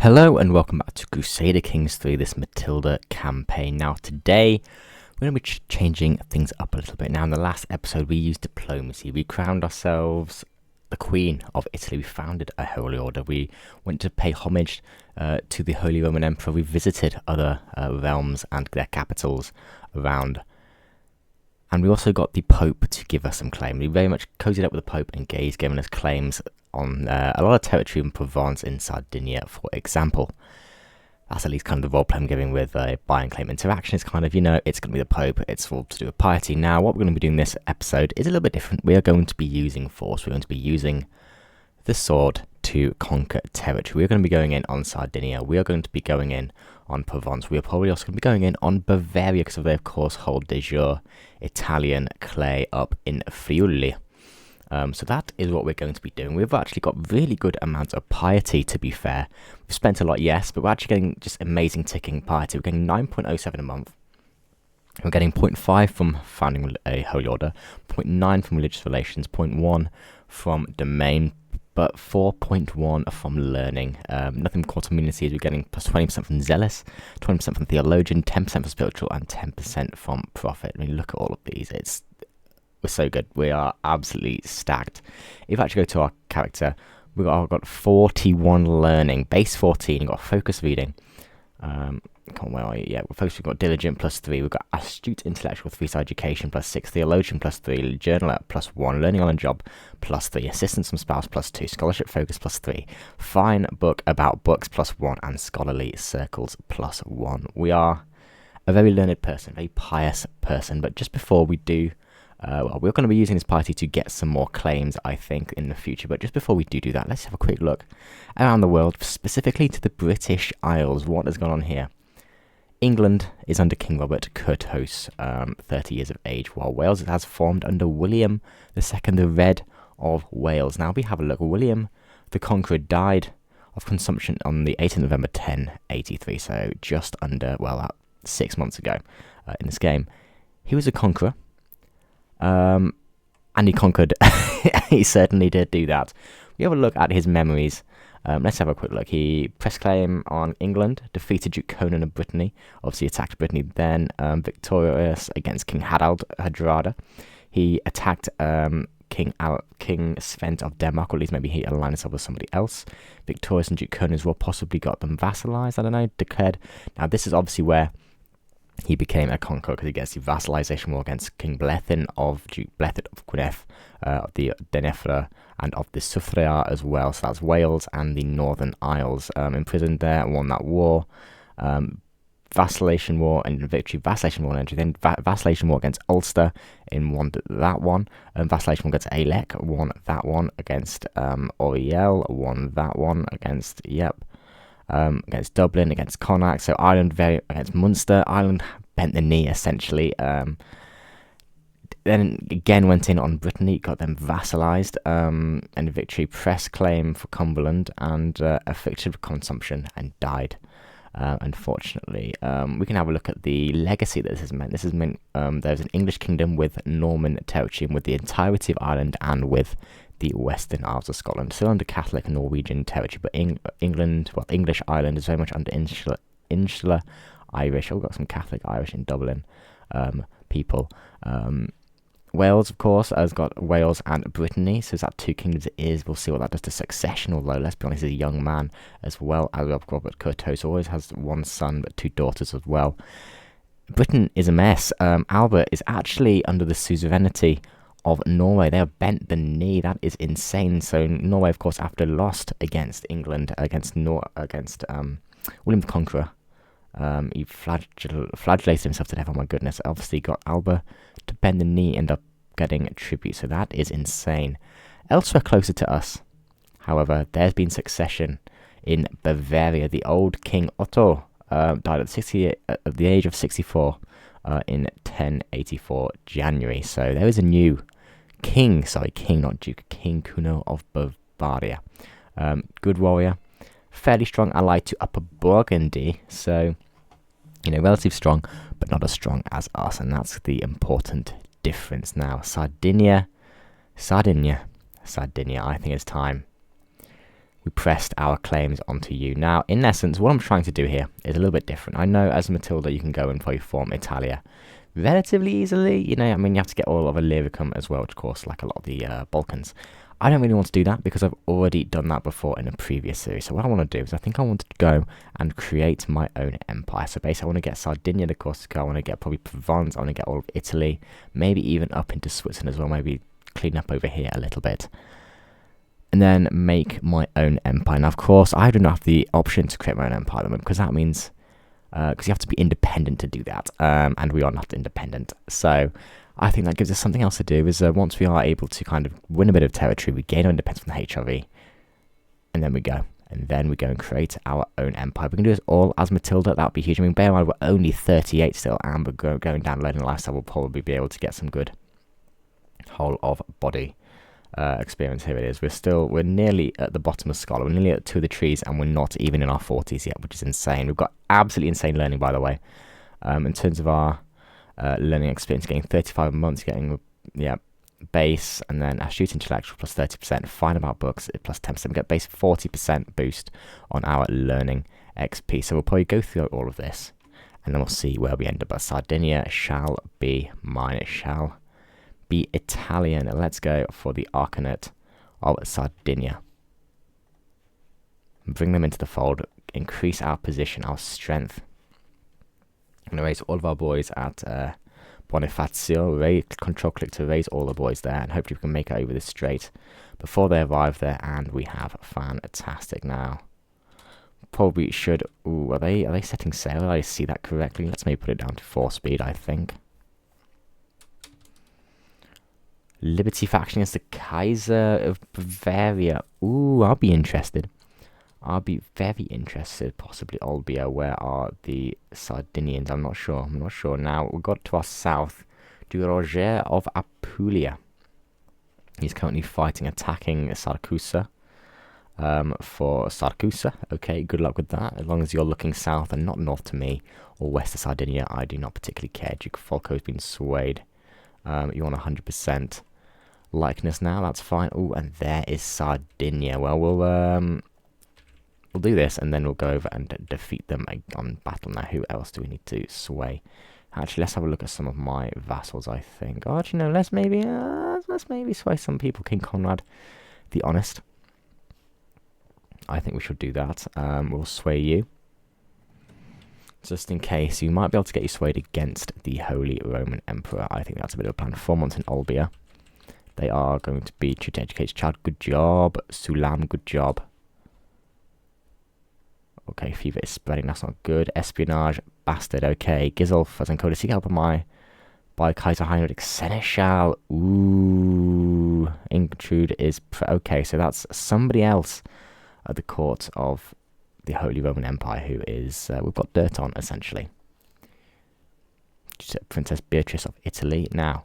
Hello and welcome back to Crusader Kings 3, this Matilda campaign. Now today, we're going to be changing things up a little bit. Now in the last episode we used diplomacy. We crowned ourselves the Queen of Italy. We founded a holy order. We went to pay homage to the Holy Roman Emperor. We visited other realms and their capitals around. And we also got the Pope to give us some claim. We very much cozied up with the Pope and he's given us claims on a lot of territory in Provence, in Sardinia, for example. That's at least kind of the roleplay I'm giving with buy and claim interaction. It's kind of, it's going to be the Pope, it's all to do with piety. Now, what we're going to be doing this episode is a little bit different. We are going to be using force. We're going to be using the sword to conquer territory. We're going to be going in on Sardinia. We are going to be going in on Provence. We are probably also going to be going in on Bavaria because they, of course, hold de jure Italian clay up in Friuli. So that is what we're going to be doing. We've actually got really good amounts of piety, to be fair. We've spent a lot, yes, but we're actually getting just amazing ticking piety. We're getting 9.07 a month. We're getting 0.5 from founding a holy order, 0.9 from religious relations, 0.1 from domain, but 4.1 from learning. Nothing core community is we're getting plus 20% from zealous, 20% from theologian, 10% from spiritual, and 10% from prophet. I mean, look at all of these. We're so good. We are absolutely stacked. If I actually go to our character, we've got 41 learning, base 14. We've got focus reading. Where are you? Yeah, we've got diligent plus 3. We've got astute intellectual 3-star education plus 6, theologian plus 3, journaler plus 1, learning on the job plus 3, assistance from spouse plus 2, scholarship focus plus 3, fine book about books plus 1, and scholarly circles plus 1. We are a very learned person, very pious person, but just before we do, we're going to be using this piety to get some more claims, I think, in the future. But just before we do that, let's have a quick look around the world, specifically to the British Isles. What has gone on here? England is under King Robert Curthose, 30 years of age, while Wales has formed under William II, the Red of Wales. Now we have a look. William the Conqueror died of consumption on the 18th of November 1083, so just under, 6 months ago in this game. He was a conqueror. And he conquered. He certainly did do that. We have a look at his memories. Let's have a quick look. He pressed claim on England, defeated Duke Conan of Brittany, obviously attacked Brittany, then victorious against King Hadrada. He attacked King Svend of Denmark, or at least maybe he aligned himself with somebody else. Victorious and Duke Conan as well, possibly got them vassalized, I don't know, declared. Now this is obviously where he became a conqueror, because he gets the vassalization war against King Blethin of Duke Blethyn of Gwynedd, of the Deneffra, and of the Suthrea as well. So that's Wales and the Northern Isles. Imprisoned there, won that war. Vacillation war and victory. Vacillation war and entry. Then vacillation war against Ulster, won that one. Vacillation war against Ailech, won that one. Against Oriel, won that one. Against against Dublin, against Connacht, so Ireland against Munster. Ireland bent the knee, essentially. Then again went in on Brittany, got them vassalized, and victory press claim for Cumberland, and afflicted with consumption, and died. Unfortunately, we can have a look at the legacy that this has meant. This has meant there's an English kingdom with Norman territory, and with the entirety of Ireland, and with the Western Isles of Scotland, still under Catholic and Norwegian territory, but English Ireland is very much under insular Irish. We've got some Catholic Irish in Dublin people. Wales, of course, has got Wales and Brittany, so is that 2 kingdoms? It is. We'll see what that does to succession, although, let's be honest, he's a young man, as well as Robert Curthose always has 1 son, but 2 daughters as well. Britain is a mess. Albert is actually under the suzerainty of Norway. They have bent the knee. That is insane. So Norway, of course, after lost against England, against William the Conqueror, he flagellated himself to death. Oh my goodness. Obviously got Alba to bend the knee, end up getting a tribute. So that is insane. Elsewhere closer to us, however, there's been succession in Bavaria. The old King Otto died at the age of 64 in 1084 January. So there is a new king, not duke, King Kuno of Bavaria. Good warrior, fairly strong ally to Upper Burgundy, so relatively strong, but not as strong as us, and that's the important difference. Now Sardinia, I think it's time we pressed our claims onto you. Now, in essence, what I'm trying to do here is a little bit different. I know as Matilda, you can go and form Italia relatively easily. You know, I mean, you have to get all of Illyricum as well, of course, like a lot of the Balkans. I don't really want to do that because I've already done that before in a previous series. So what I want to do is I think I want to go and create my own empire. So basically I want to get Sardinia, the Corsica, I want to get probably Provence, I want to get all of Italy, maybe even up into Switzerland as well, maybe clean up over here a little bit. And then make my own empire. Now, of course, I do not have the option to create my own empire at the moment because that means, because you have to be independent to do that, and we are not independent. So I think that gives us something else to do, is once we are able to kind of win a bit of territory, we gain our independence from the HRV, and then we go. And then we go and create our own empire. We can do this all as Matilda, that would be huge. I mean, bear in mind, we're only 38 still, and we're going down learning lifestyle, we'll probably be able to get some good whole of body experience. Here it is. We're nearly at the bottom of Scholar. We're nearly at 2 of the trees, and we're not even in our 40s yet, which is insane. We've got absolutely insane learning, by the way. In terms of our learning experience, getting 35 months, getting base, and then astute intellectual plus 30%, fine about books plus 10%. We get base 40% boost on our learning XP. So we'll probably go through all of this, and then we'll see where we end up. But Sardinia shall be mine. It shall be Italian. Let's go for the Arcanet of Sardinia. Bring them into the fold. Increase our position, our strength. I'm going to raise all of our boys at Bonifacio. Control click to raise all the boys there, and hopefully we can make it over this strait before they arrive there, and we have fantastic now. Probably should... Ooh, are they setting sail? Did I see that correctly? Let's maybe put it down to 4 speed, I think. Liberty faction against the Kaiser of Bavaria. Ooh, I'll be interested. I'll be very interested. Possibly Olbia. Where are the Sardinians? I'm not sure. Now, we got to our south. To Roger of Apulia. He's currently attacking Saracusa. For Saracusa. Okay, good luck with that. As long as you're looking south and not north to me, or west of Sardinia, I do not particularly care. Duke Folco's been swayed. You want 100% likeness now, that's fine. Oh, and there is Sardinia. Well, we'll do this, and then we'll go over and defeat them on battle. Now, who else do we need to sway? Actually, let's have a look at some of my vassals, I think. Oh, actually, no, let's maybe sway some people. King Conrad, the Honest. I think we should do that. We'll sway you. Just in case, you might be able to get you swayed against the Holy Roman Emperor. I think that's a bit of a plan. 4 months in Olbia. They are going to be to educate child. Good job. Sulam, good job. Okay, fever is spreading. That's not good. Espionage, bastard. Okay, Gisulf has encoded. Seek help of my by Kaiser Heinrich Seneschal. Ooh, intrude is okay. So that's somebody else at the court of the Holy Roman Empire who is we've got dirt on, essentially. Princess Beatrice of Italy. Now,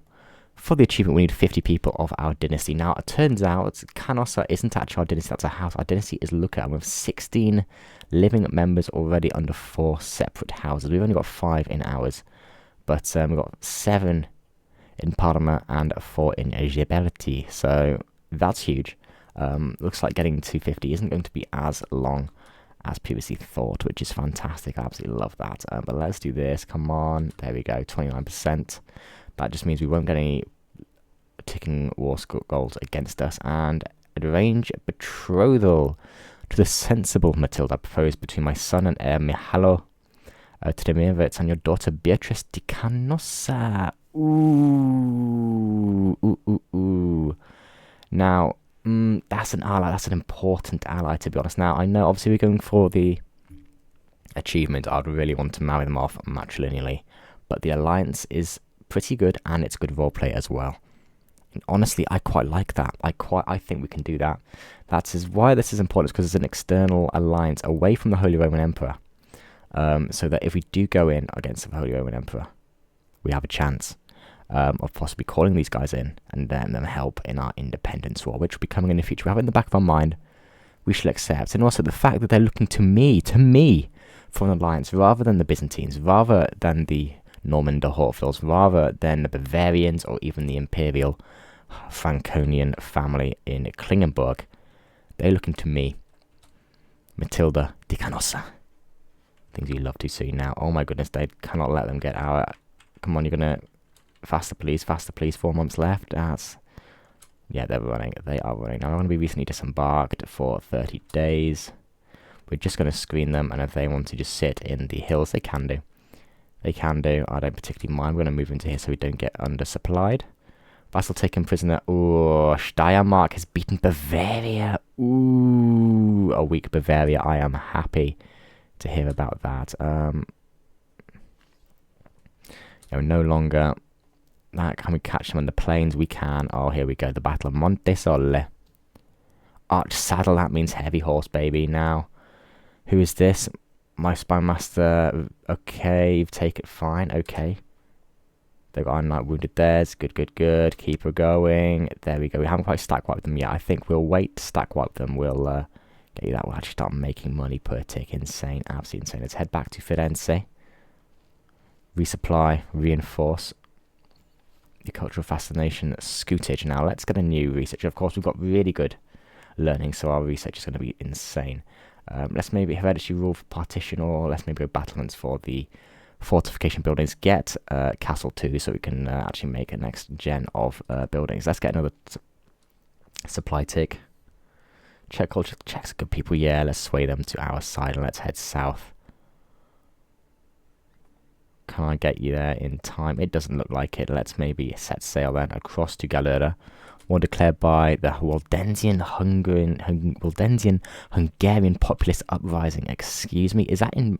for the achievement, we need 50 people of our dynasty. Now, it turns out Canossa isn't actually our dynasty, that's a house. Our dynasty is Lucca, and we have 16 living members already under 4 separate houses. We've only got 5 in ours, but we've got 7 in Parma and 4 in Ghiberti, so that's huge. Looks like getting to 50 isn't going to be as long as previously thought, which is fantastic. I absolutely love that. But let's do this. Come on. There we go. 29%. That just means we won't get any ticking war goals against us. And arrange betrothal to the sensible Matilda. I propose between my son and heir Mihalo Tremevitz and your daughter Beatrice di Canossa. Ooh. Now, that's an ally. That's an important ally, to be honest. Now, I know, obviously, we're going for the achievement. I'd really want to marry them off matrilineally. But the alliance is pretty good, and it's good roleplay as well. And honestly, I quite like that. I think we can do that. That is why this is important, because it's an external alliance away from the Holy Roman Emperor. So that if we do go in against the Holy Roman Emperor, we have a chance of possibly calling these guys in and letting them help in our independence war, which will be coming in the future. We have it in the back of our mind. We shall accept. And also the fact that they're looking to me, for an alliance, rather than the Byzantines, rather than the Norman de Hautevils, rather than the Bavarians or even the Imperial Franconian family in Klingenberg. They're looking to me Matilda di Canossa. Things you love to see now. Oh my goodness, they cannot let them get out. Come on, you're gonna... Faster please, 4 months left. That's... Yeah, they're running. They are running. Now, I'm going to be recently disembarked for 30 days. We're just going to screen them, and if they want to just sit in the hills, they can do. They can do. I don't particularly mind. We're going to move into here so we don't get undersupplied. Vassal taken prisoner. Ooh, Steiermark has beaten Bavaria. Ooh, a weak Bavaria. I am happy to hear about that. We're no longer... That, can we catch them on the plains? We can. Oh, here we go. The Battle of Montesole. Arch saddle. That means heavy horse, baby. Now, who is this? My spy master. Okay, you've taken it. Fine. Okay. They've got Knight wounded theirs. Good, good, good. Keep her going. There we go. We haven't quite stack wiped them yet. I think we'll wait to stack wipe them. We'll get you that. We'll actually start making money per tick. Insane. Absolutely insane. Let's head back to Firenze. Resupply. Reinforce. The cultural fascination scootage. Now let's get a new research. Of course, we've got really good learning, so our research is going to be insane. Let's maybe hereditary rule for partition, or let's maybe go battlements for the fortification buildings. Get castle 2 so we can actually make a next gen of buildings. Let's get another supply tick. Czech culture. Czechs are good people. Yeah, let's sway them to our side and let's head south. Can I get you there in time? It doesn't look like it. Let's maybe set sail then across to Galera. War declared by the Waldensian Hungarian populist uprising. Excuse me, is that in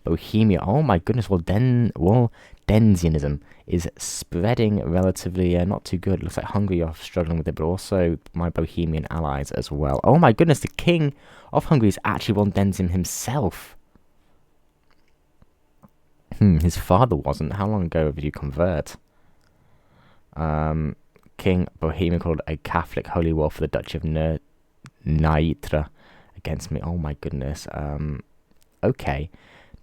Bohemia? Oh my goodness, Waldensianism is spreading relatively not too good. Looks like Hungary are struggling with it, but also my Bohemian allies as well. Oh my goodness, the king of Hungary is actually Waldensian himself. His father wasn't. How long ago did you convert? King Bohemian called a Catholic holy war for the Duchy of Nitra against me. Oh my goodness. Okay.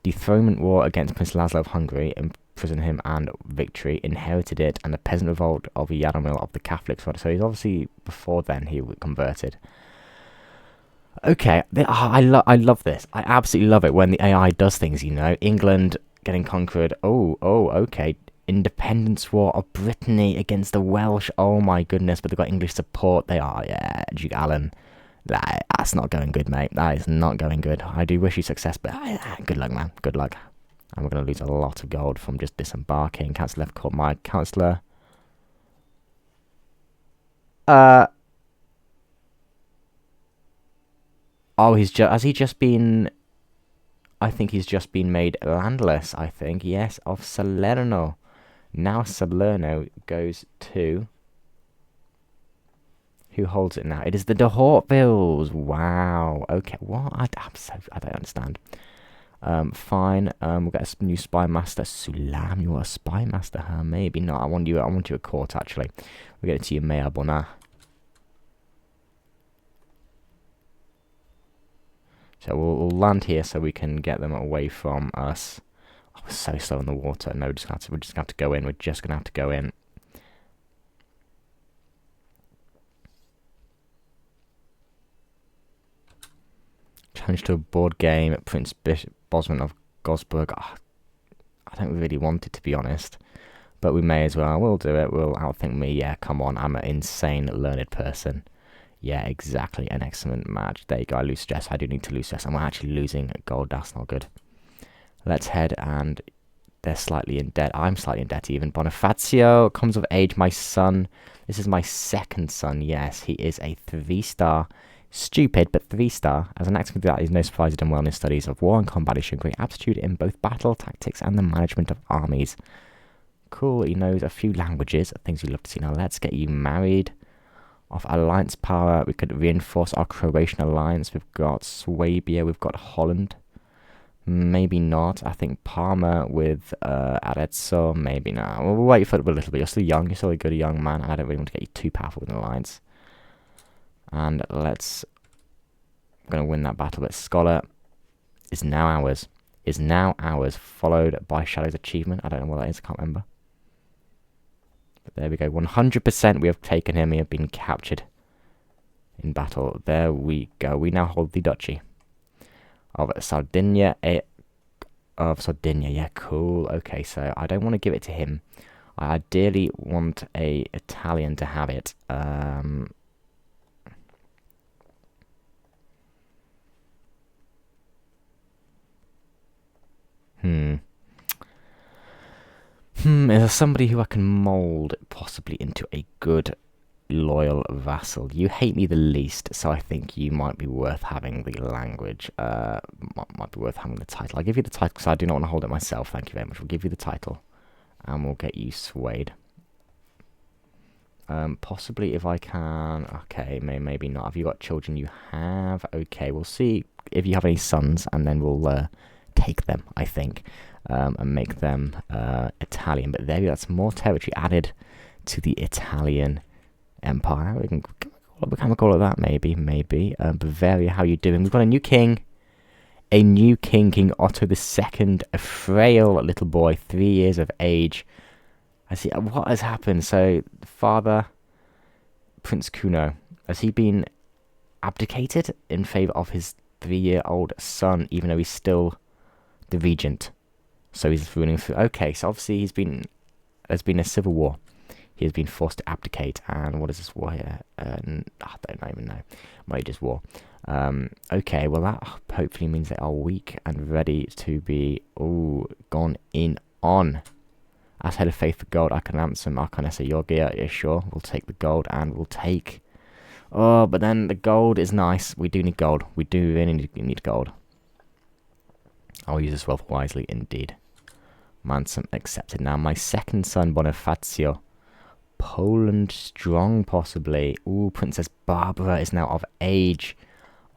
Dethronement war against Prince Laszlo of Hungary, imprisoned him and victory, inherited it, and the peasant revolt of Jaromil of the Catholics. So he's obviously, before then, he converted. Okay, I love this. I absolutely love it when the AI does things, you know. England getting conquered. Oh, okay. Independence war of Brittany against the Welsh. Oh my goodness, but they've got English support. They are, yeah. Duke Alan. That's not going good, mate. That is not going good. I do wish you success, but good luck, man. Good luck. And we're going to lose a lot of gold from just disembarking. Council left caught my councillor. Oh, has he just been... I think he's just been made landless, I think. Yes, of Salerno. Now Salerno goes to... Who holds it now? It is the de Hauteville's. Wow. Okay, what? I don't understand. Fine. We'll get a new spy master. Sulam, you're a spy master, huh? Maybe not. I want you at court, actually. We'll get it to you, Mea Bona. So we'll land here so we can get them away from us. Oh, we're so slow in the water. No, we're just gonna have to go in. We're just gonna have to go in. Challenge to a board game at Prince Bosman of Gosburg. Oh, I don't really want it, to be honest. But we may as well. We'll do it. We'll outthink me. Yeah, come on. I'm an insane learned person. Yeah, exactly. An excellent match. There you go. I lose stress. I do need to lose stress. I'm actually losing gold. That's not good. Let's head, and they're slightly in debt. I'm slightly in debt even. Bonifacio comes of age. My son. This is my second son. Yes, he is a 3-star. Stupid, but 3-star. As an active that, he's no surprise he done well in his studies of war and combat. He's shown great aptitude in both battle tactics and the management of armies. Cool. He knows a few languages. Things you love to see. Now let's get you married. Of alliance power, we could reinforce our Croatian alliance. We've got Swabia, we've got Holland. Maybe not. I think Parma with Arezzo, maybe not. We'll wait for it a little bit. You're still young, you're still a good young man, and I don't really want to get you too powerful with an alliance. And I'm going to win that battle, but Scholar is now ours. Followed by Shadow's achievement. I don't know what that is, I can't remember. But there we go. 100% we have taken him. We have been captured in battle. There we go. We now hold the duchy. of Sardinia. Yeah, cool. Okay, so I don't want to give it to him. I ideally want a Italian to have it. Is there somebody who I can mould possibly into a good, loyal vassal? You hate me the least, so I think you might be worth having the language. Might be worth having the title. I'll give you the title because I do not want to hold it myself. Thank you very much. We'll give you the title, and we'll get you swayed. Possibly if I can. Okay, maybe not. Have you got children? You have. Okay, we'll see if you have any sons, and then we'll take them, I think, and make them Italian. But there, that's more territory added to the Italian Empire. We can call it that, maybe. Bavaria, how you doing? We've got a new king. King Otto II, a frail little boy, 3 years of age. I see. What has happened? So, father, Prince Kuno, has he been abdicated in favor of his 3-year-old son, even though he's still the regent? So he's ruling through. Okay, so obviously there's been a civil war. He has been forced to abdicate. And what is this war here? I don't even know. Maybe just war. Okay, well that hopefully means they are weak and ready to be gone in on. As head of faith for gold, I can answer Marconessa Yorgia. Yeah, sure. We'll take the gold and we'll take... Oh, but then the gold is nice. We do need gold. We do really need gold. I'll use this wealth wisely indeed. Ransom accepted. Now, my second son, Bonifacio. Poland strong, possibly. Ooh, Princess Barbara is now of age.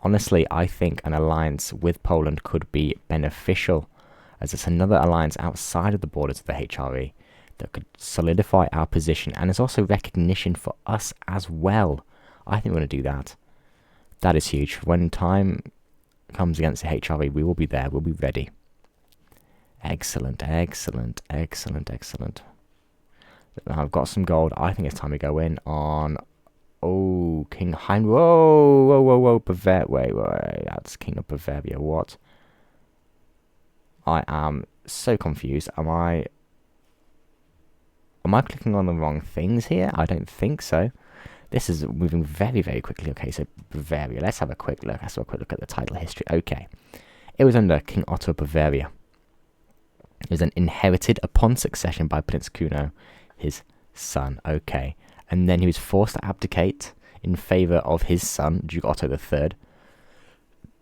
Honestly, I think an alliance with Poland could be beneficial, as it's another alliance outside of the borders of the HRE that could solidify our position, and it's also recognition for us as well. I think we're going to do that. That is huge. When time comes against the HRE, we will be there. We'll be ready. Excellent. I've got some gold. I think it's time to go in on... Oh, King Heinrich. Whoa. Bavaria. Wait. That's King of Bavaria. What? I am so confused. Am I clicking on the wrong things here? I don't think so. This is moving very, very quickly. Okay, so Bavaria. Let's have a quick look. Let's have a quick look at the title history. Okay. It was under King Otto of Bavaria. It was then inherited upon succession by Prince Kuno, his son. Okay. And then he was forced to abdicate in favour of his son, Duke Otto III.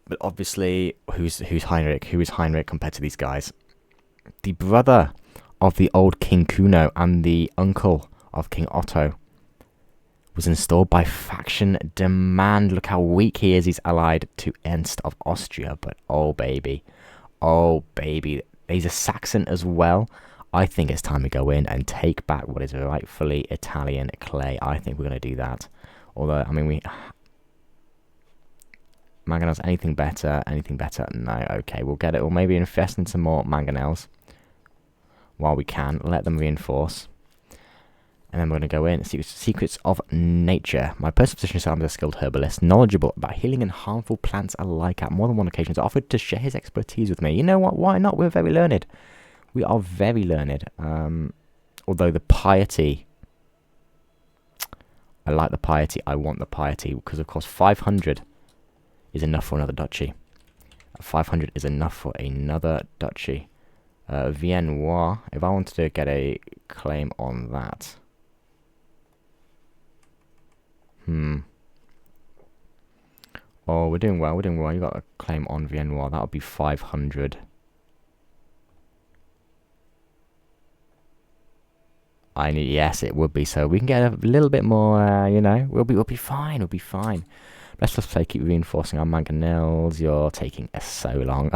But obviously, who's Heinrich? Who is Heinrich compared to these guys? The brother of the old King Kuno and the uncle of King Otto was installed by faction demand. Look how weak he is. He's allied to Ernst of Austria. But oh baby. He's a Saxon as well. I think it's time to go in and take back what is rightfully Italian clay. I think we're going to do that. Although, I mean, mangonels, anything better? No, okay, we'll get it. We'll maybe invest in some more mangonels while we can. Let them reinforce. And then we're going to go in. Secrets of nature. My personal position is I'm a skilled herbalist, knowledgeable about healing and harmful plants alike. At more than one occasion, he's offered to share his expertise with me. You know what? Why not? We're very learned. We are very learned. Although the piety... I like the piety. I want the piety. Because, of course, 500 is enough for another duchy. 500 is enough for another duchy. Viennois. If I wanted to get a claim on that... Oh, we're doing well. You got a claim on Viennois. That would be 500. Yes, it would be. So we can get a little bit more. We'll be fine. Let's just play. Keep reinforcing our mangonels. You're taking so long.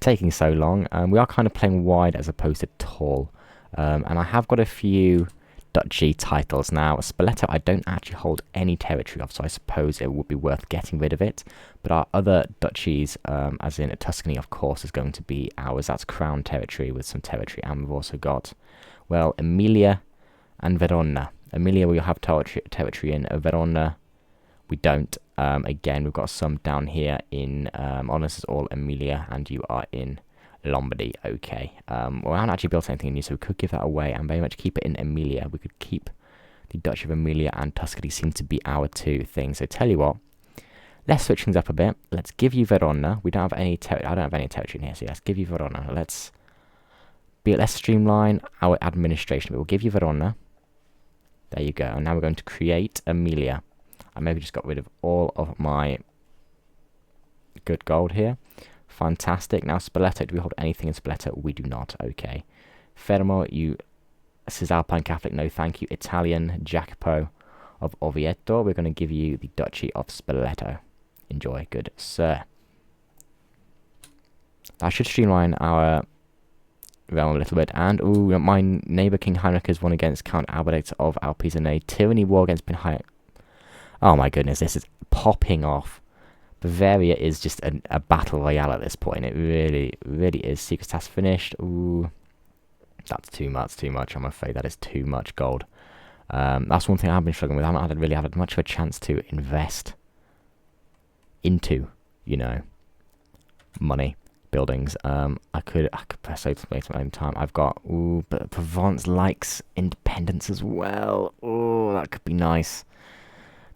Taking so long. We are kind of playing wide as opposed to tall. And I have got a few duchy titles. Now, Spoleto, I don't actually hold any territory of, so I suppose it would be worth getting rid of it. But our other duchies, as in Tuscany, of course, is going to be ours. That's crown territory with some territory. And we've also got, well, Emilia and Verona. Emilia will have territory in. Verona We don't. Again, we've got some down here in, this is all Emilia, and you are in Lombardy. Okay. Well, I haven't actually built anything new, so we could give that away and very much keep it in Emilia. We could keep the Duchy of Emilia, and Tuscany seem to be our two things. So tell you what, let's switch things up a bit. Let's give you Verona. We don't have any I don't have any territory in here, so let's give you Verona. Let's streamline our administration. We'll give you Verona. There you go. And now we're going to create Emilia. I maybe just got rid of all of my good gold here. Fantastic. Now Spoleto, do we hold anything in Spoleto? We do not. Okay. Fermo, you Cisalpine Catholic, no thank you. Italian, Jacopo of Orvieto. We're going to give you the Duchy of Spoleto. Enjoy, good sir. That should streamline our realm a little bit. And, ooh, my neighbour King Heinrich has won against Count Albrecht of Alpizane. Tyranny war against Pinhai. Oh my goodness, this is popping off. Bavaria is just a battle royale at this point. It really, really is. Secret task finished. Ooh, that's too much. I'm afraid that is too much gold. That's one thing I've been struggling with. I haven't really had much of a chance to invest into, you know, money, buildings. I could press open at my own time. I've got, but Provence likes independence as well. Oh, that could be nice.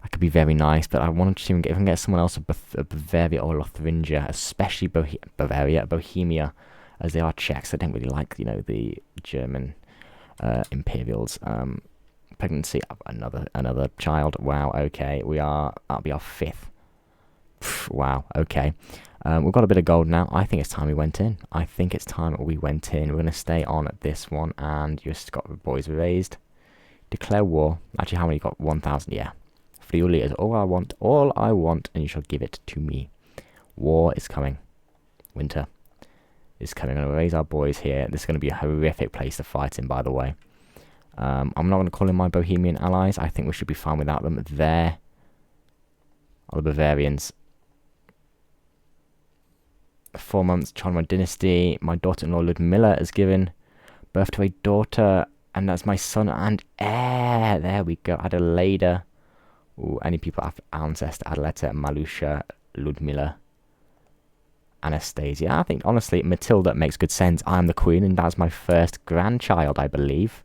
That could be very nice, but I wanted to even get someone else of Bavaria or Lotharingia, especially Bohemia, as they are Czechs. I don't really like, you know, the German imperials. Pregnancy of another child. Wow. Okay, that'll be our 5th. Wow. Okay. We've got a bit of gold now. I think it's time we went in. We're going to stay on at this one, and your Scott boys raised. Declare war. Actually, how many got? 1,000. Yeah. Friuli is all I want, and you shall give it to me. War is coming. Winter is coming. I'm going to raise our boys here. This is going to be a horrific place to fight in, by the way. I'm not going to call in my Bohemian allies. I think we should be fine without them. There are the Bavarians. 4 months, Charlemagne dynasty. My daughter-in-law Ludmilla has given birth to a daughter, and that's my son and heir. There we go. Adelaida. Ooh, any people after ancestor, Adeletta, Malusha, Ludmilla, Anastasia. I think, honestly, Matilda makes good sense. I'm the queen, and that's my first grandchild, I believe.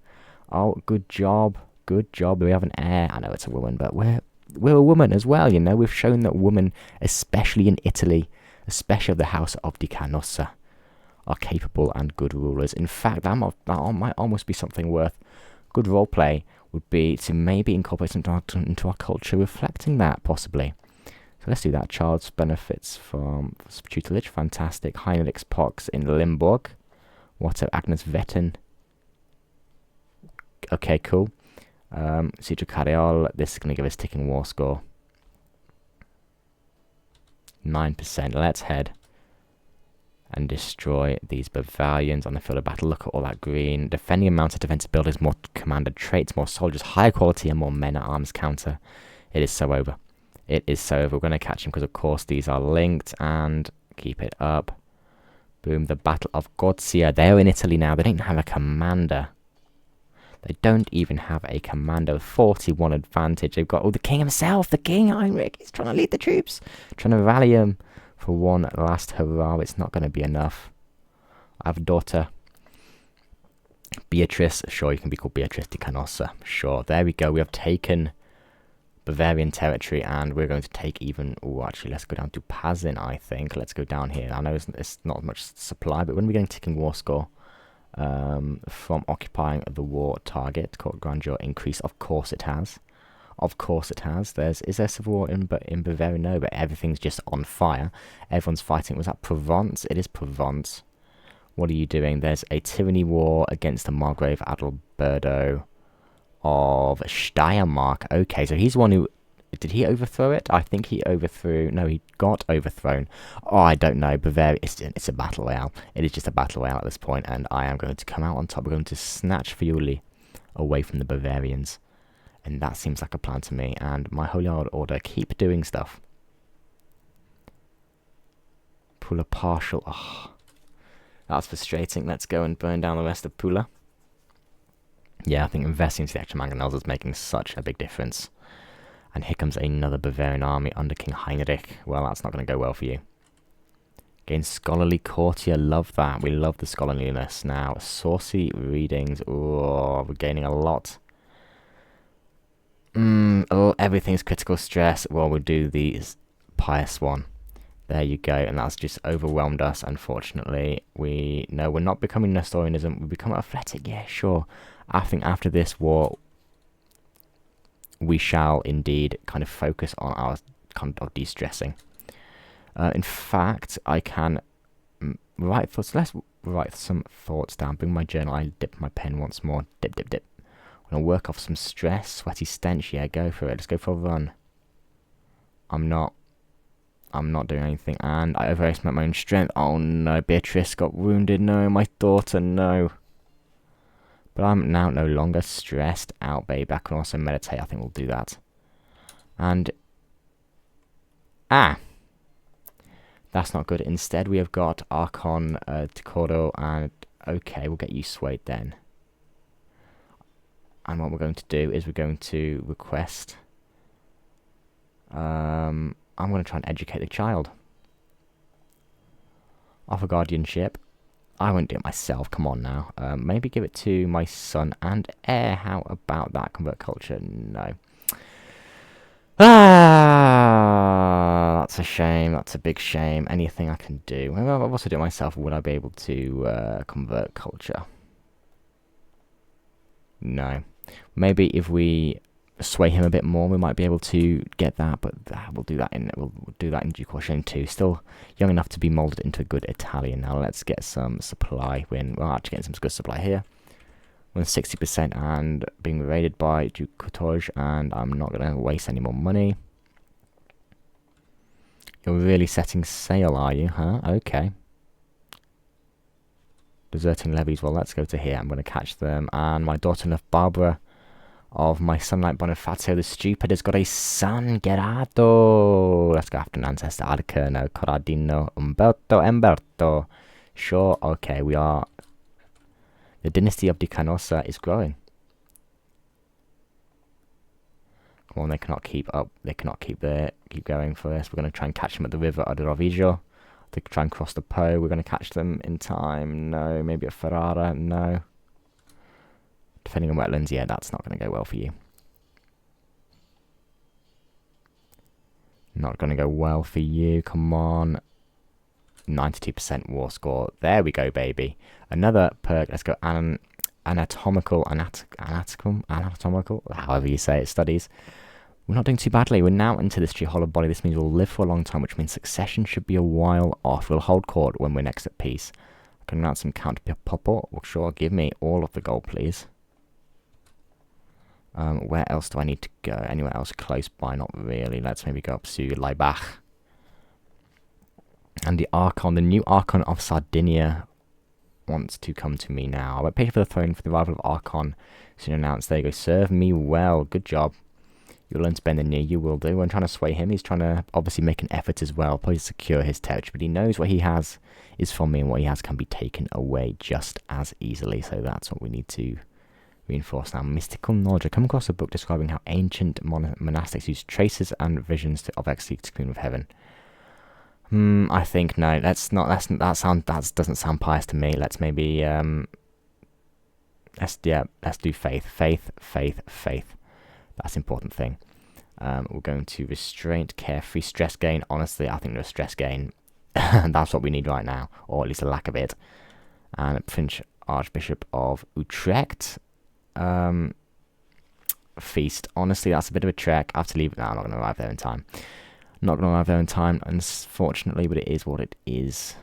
Oh, good job. Good job. We have an heir. I know it's a woman, but we're a woman as well, you know. We've shown that women, especially in Italy, especially of the house of Di Canossa, are capable and good rulers. In fact, that might almost be something worth good roleplay. Would be to maybe incorporate into our culture, reflecting that, possibly. So let's do that. Child's benefits from tutelage. Fantastic. Heinrich's Pox in Limburg. What's up? Agnes Vetten. Okay, cool. Cedric Carriol. This is going to give us ticking war score. 9%. Let's head and destroy these Bavarians on the field of battle. Look at all that green. Defending and mounted defensive buildings, more commander traits, more soldiers, higher quality, and more men-at-arms counter. It is so over. It is so over. We're going to catch them because, of course, these are linked, and keep it up. Boom. The Battle of Gorzia. They're in Italy now. They don't have a commander. They don't even have a commander. 41 advantage. They've got, the king himself, the king Heinrich. He's trying to lead the troops, trying to rally them. For one last hurrah. It's not going to be enough. I have a daughter, Beatrice. Sure, you can be called Beatrice Di Canossa. Sure, there we go. We have taken Bavarian territory, and we're going to take even... Oh, actually, let's go down to Pazin, I think. Let's go down here. I know it's not much supply, but when we're getting ticking war score from occupying the war target, called grandeur increase, of course it has. Of course it has. Is there civil war in Bavaria? No, but everything's just on fire. Everyone's fighting. Was that Provence? It is Provence. What are you doing? There's a tyranny war against the Margrave Adalberto of Steiermark. Okay, so he's the one who... Did he overthrow it? I think he overthrew... No, he got overthrown. Oh, I don't know. Bavaria... It's a battle royale. It is just a battle royale at this point, and I am going to come out on top. We're going to snatch Friuli away from the Bavarians. And that seems like a plan to me. And my Holy Order, keep doing stuff. Pula partial. Oh, that's frustrating. Let's go and burn down the rest of Pula. Yeah, I think investing into the extra mangonels is making such a big difference. And here comes another Bavarian army under King Heinrich. Well, that's not going to go well for you. Gain scholarly courtier, love that. We love the scholarliness. Now, saucy readings. Oh, we're gaining a lot. Everything's critical stress. Well, we'll do the pious one. There you go, and that's just overwhelmed us, unfortunately. We're not becoming Nestorianism. We become athletic, yeah, sure. I think after this war, we shall indeed kind of focus on our kind of de-stressing. In fact, I can write thoughts. Let's write some thoughts down. Bring my journal. I dip my pen once more. Dip, dip, dip. I'm gonna work off some stress, sweaty stench. Yeah, go for it. Let's go for a run. I'm not doing anything, and I overestimate my own strength. Oh no, Beatrice got wounded. No, my daughter. No. But I'm now no longer stressed out, babe. I can also meditate. I think we'll do that. And that's not good. Instead, we have got Archon, Tocoro, and okay, we'll get you swayed then. And what we're going to do is we're going to request. I'm going to try and educate the child. Offer guardianship. I won't do it myself. Come on now. Maybe give it to my son and heir. How about that? Convert culture? No. That's a shame. That's a big shame. Anything I can do. Maybe I'll also do it myself. Would I be able to convert culture? No. Maybe if we sway him a bit more, we might be able to get that. But we'll do that in due course. Shame too. Still young enough to be molded into a good Italian. Now let's get some supply. We're actually getting some good supply here. We're 60% and being raided by Duke Couturge, and I'm not going to waste any more money. You're really setting sail, are you, huh? Okay. Deserting levies, well, let's go to here. I'm going to catch them, and my daughter-in-law Barbara of my son like Bonifacio the Stupid has got a son, Gerardo. Let's go after an ancestor, Arcano, Corradino, Umberto. Sure, okay, we are... The dynasty of Di Canossa is growing. Come on, they cannot keep up. They cannot keep going for this. We're going to try and catch them at the river of Rovigo. To try and cross the Po. We're going to catch them in time. No. Maybe at Ferrara. No. Defending on wetlands. Yeah, that's not going to go well for you. Not going to go well for you. Come on. 92% war score. There we go, baby. Another perk. Let's go anatomical, however you say it, studies. We're not doing too badly. We're now into this tree hollow body. This means we'll live for a long time, which means succession should be a while off. We'll hold court when we're next at peace. I can announce some Count Popo. Well, sure, give me all of the gold, please. Where else do I need to go? Anywhere else close by? Not really. Let's maybe go up to Laibach. And the Archon, the new Archon of Sardinia, wants to come to me now. I won't pay for the throne for the arrival of Archon. Soon announced. There you go. Serve me well. Good job. You'll learn to bend the knee. You will do. I'm trying to sway him. He's trying to obviously make an effort as well. Probably secure his territory. But he knows what he has is from me, and what he has can be taken away just as easily. So that's what we need to reinforce now. Mystical knowledge. I come across a book describing how ancient monastics use traces and visions of ecstasy to commune with heaven. I think no. Let's not. That doesn't sound pious to me. Let's maybe let's do faith. That's the important thing. We're going to restraint, carefree, stress gain. Honestly, I think there's stress gain. That's what we need right now, or at least a lack of it. And Prince Archbishop of Utrecht. Feast. Honestly, that's a bit of a trek. I have to leave. No, I'm not going to arrive there in time. Not going to arrive there in time, unfortunately, but it is what it is.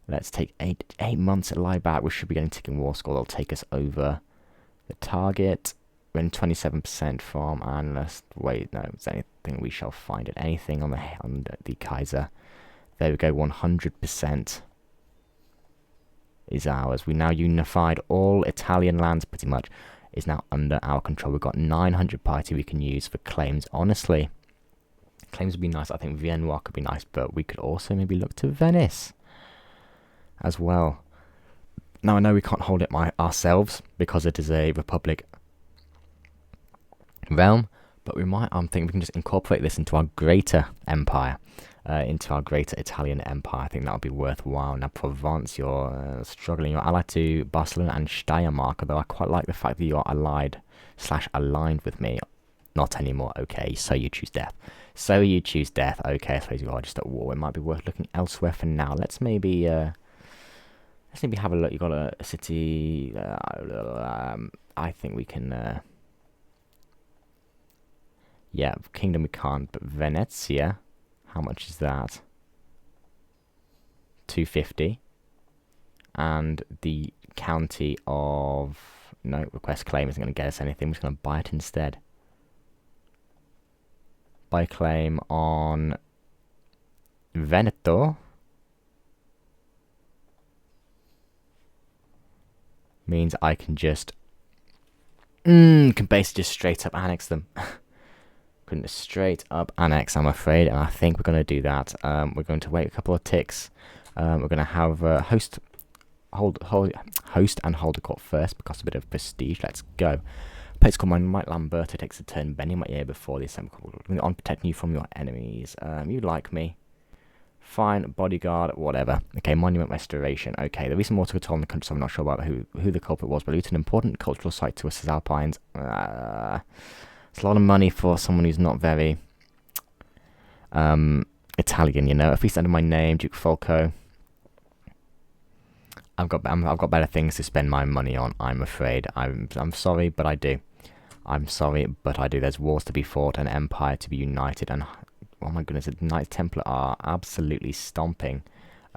Let's take 8 months at Laibach. We should be getting ticking war score. That'll take us over the target. We're in 27% from, and let's wait. No, is anything we shall find it. Anything on the Kaiser. There we go. 100% is ours. We now unified all Italian lands. Pretty much is now under our control. We've got 900 party we can use for claims. Honestly. Claims would be nice. I think Viennois could be nice, but we could also maybe look to Venice as well. Now I know we can't hold it ourselves because it is a republic realm, But I'm thinking we can just incorporate this into our greater empire, into our greater Italian empire. I think that would be worthwhile. Now, Provence, you're struggling. You're allied to Barcelona and Steiermark, although I quite like the fact that you're allied/aligned with me. Not anymore. Okay, so you choose death. Okay, I suppose you are just at war. It might be worth looking elsewhere for now. Let's maybe have a look. You got a city. I think we can. Yeah, kingdom we can't, but Venezia, how much is that? 250. And the county of... No, request claim isn't going to get us anything. We're just going to buy it instead. Buy claim on Veneto. Means I can just... can basically just straight up annex them. Couldn't straight up annex, I'm afraid, and I think we're going to do that. We're going to wait a couple of ticks. We're going to have host and hold a court first because of a bit of prestige. Let's go. A place called my Knight Lamberto takes a turn bending my ear before the assembly on protecting you from your enemies. You like me. Fine, bodyguard, whatever. Okay, monument restoration. Okay, the recent water control in the country, so I'm not sure about who the culprit was, but it's an important cultural site to us as Alpines. It's a lot of money for someone who's not very Italian, you know. A feast under my name, Duke Folco. I've got better things to spend my money on, I'm afraid. I'm sorry, but I do. I'm sorry, but I do. There's wars to be fought, an empire to be united, and oh my goodness, the Knights Templar are absolutely stomping.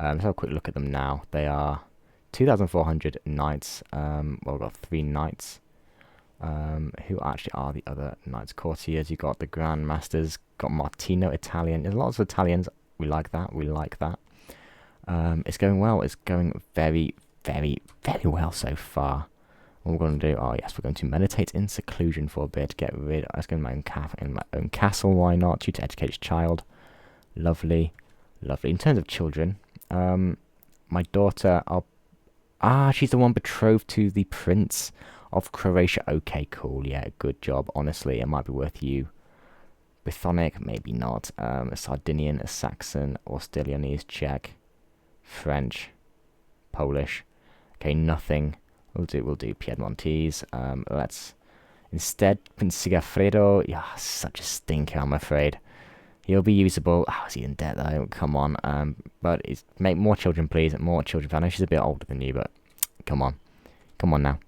Let's have a quick look at them now. They are 2,400 knights. Well, we've got 3 knights. Who actually are the other knights courtiers? You got the Grand Masters, got Martino, Italian. There's lots of Italians. We like that. It's going well. It's going very, very, very well so far. What we're going to do? Oh yes, we're going to meditate in seclusion for a bit. Get rid. Let's go in my own castle. Why not? Due to educate his child. Lovely. In terms of children, my daughter. She's the one betrothed to the prince of Croatia. Okay, cool. Yeah, good job. Honestly, it might be worth you. Brythonic, maybe not. A Sardinian, a Saxon, Ostilianese, Czech, French, Polish. Okay, nothing. We'll do Piedmontese. Let's instead Prince Sigafredo. Yeah, such a stinker, I'm afraid. He'll be usable. Oh, is he in debt though? Come on. But make more children, please. More children. I know she's a bit older than you, but come on now.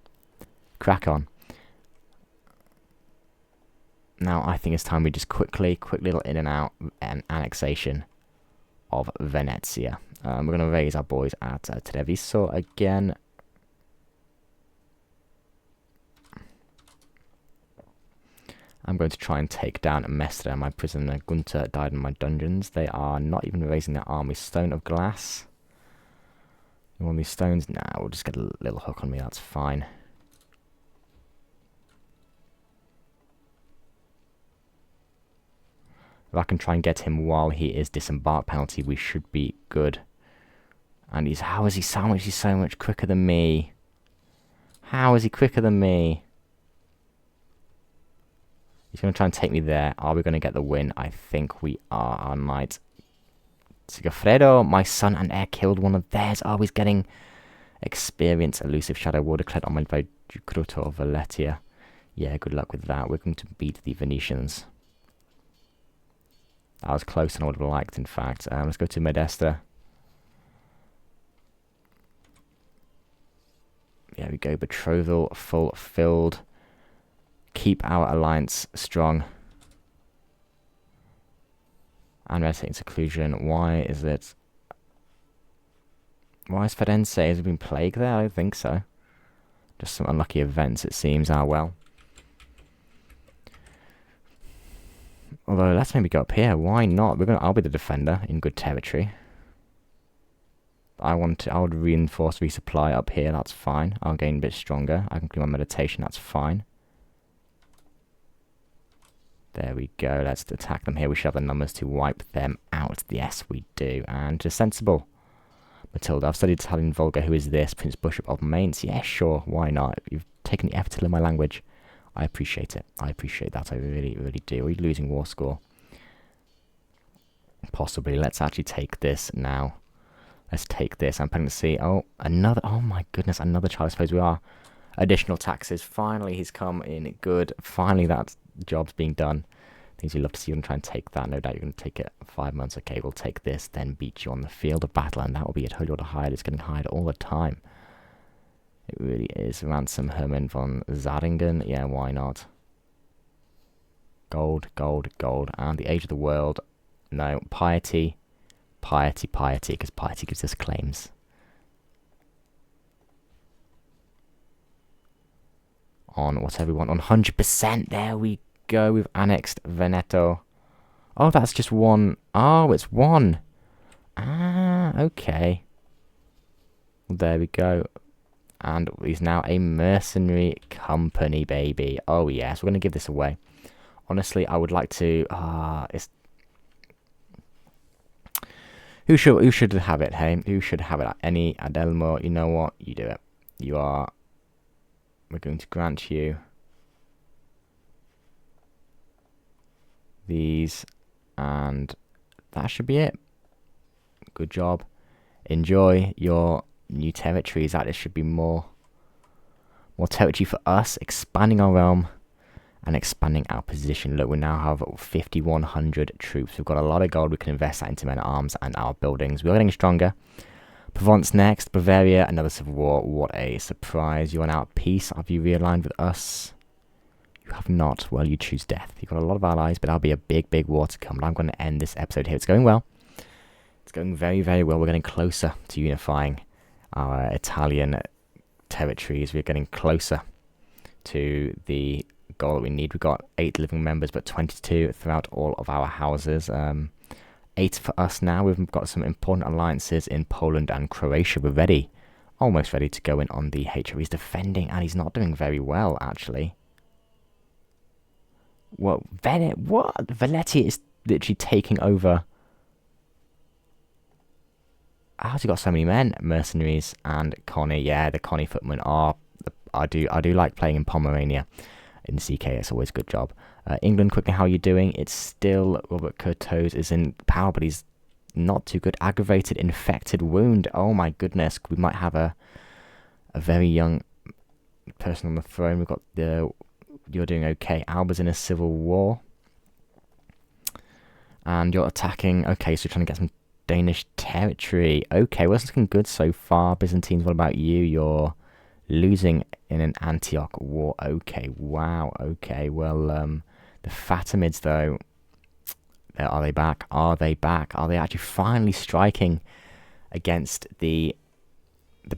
Crack on. Now I think it's time we just quick little in and out and annexation of Venezia. We're going to raise our boys at Treviso again. I'm going to try and take down Mestre. My prisoner Gunter died in my dungeons. They are not even raising their army. Stone of glass. You want these stones? Nah, we'll just get a little hook on me. That's fine. If I can try and get him while he is disembark penalty, we should be good. And how is he so much quicker than me? How is he quicker than me? He's going to try and take me there. Are we going to get the win? I think we are. Our knight Sigafredo, my son and heir, killed one of theirs. Oh, he's getting experience. Elusive shadow war declared on my by Cruto of Valetia. Yeah, good luck with that. We're going to beat the Venetians. That was closer than I would have liked, in fact. Let's go to Modesta. There we go. Betrothal fulfilled. Keep our alliance strong. And meditating seclusion. Why is it... Why is Firenze? Has there been plague there? I don't think so. Just some unlucky events, it seems. Ah, well. Although, let's maybe go up here. Why not? I'll be the defender in good territory. I would reinforce resupply up here. That's fine. I'll gain a bit stronger. I can do my meditation. That's fine. There we go. Let's attack them here. We should have the numbers to wipe them out. Yes, we do. And just sensible. Matilda, I've studied Italian vulgar. Who is this? Prince Bishop of Mainz. Yeah, sure. Why not? You've taken the effort to learn my language. I appreciate it. I appreciate that. I really, really do. Are we losing war score? Possibly. Let's actually take this now. Let's take this. I'm planning to see. Oh, another. Oh my goodness, another child. I suppose we are. Additional taxes. Finally, he's come in good. Finally, that job's being done. Things you love to see. You're going to try and take that. No doubt you're going to take it 5 months. Okay, we'll take this, then beat you on the field of battle, and that will be it. Holy order hired. It's getting hired all the time. It really is. Ransom Hermann von Zaringen. Yeah, why not? Gold, gold, gold. And the age of the world. No, piety. Piety, piety, because piety gives us claims. On whatever we want. On 100%. There we go. We've annexed Veneto. Oh, that's just one. Oh, it's one. Ah, okay. There we go. And he's now a mercenary company, baby. Oh, yes. We're going to give this away. Honestly, I would like to... it's... Who should have it, hey? Who should have it? Any Adelmo? You know what? You do it. You are... We're going to grant you... these. And that should be it. Good job. Enjoy your new territories. That should be more territory for us. Expanding our realm. And expanding our position. Look, we now have 5,100 troops. We've got a lot of gold. We can invest that into men-at-arms and our buildings. We're getting stronger. Provence next. Bavaria, another civil war. What a surprise. You are now at peace. Have you realigned with us? You have not. Well, you choose death. You've got a lot of allies, but that'll be a big, big war to come. But I'm going to end this episode here. It's going well. It's going very, very well. We're getting closer to unifying our Italian territories. We're getting closer to the goal that we need. We've got 8 living members, but 22 throughout all of our houses. 8 for us now. We've got some important alliances in Poland and Croatia. We're ready, almost ready to go in on the HO. He's defending, and he's not doing very well, actually. What? Valetti is literally taking over. How's he got so many men? Mercenaries and Connie. Yeah, the Connie footmen are... I do like playing in Pomerania. In CK, it's always a good job. England, quickly, how are you doing? It's still Robert Curtos is in power, but he's not too good. Aggravated infected wound. Oh my goodness, we might have a very young person on the throne. We've got the... You're doing okay. Alba's in a civil war. And you're attacking... Okay, so you're trying to get some Danish territory. Okay, well, it's looking good so far. Byzantines, what about you? You're losing in an Antioch war. Okay, wow. Okay, well, the Fatimids, though... Are they back? Are they back? Are they actually finally striking against the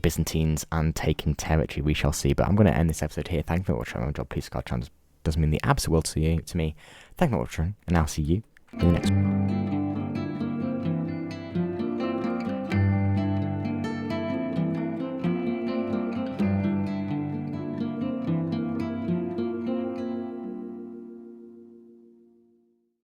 Byzantines and taking territory? We shall see. But I'm going to end this episode here. Thank you for watching. My job, please, God, doesn't mean the absolute world to me. Thank you for watching, and I'll see you in the next one.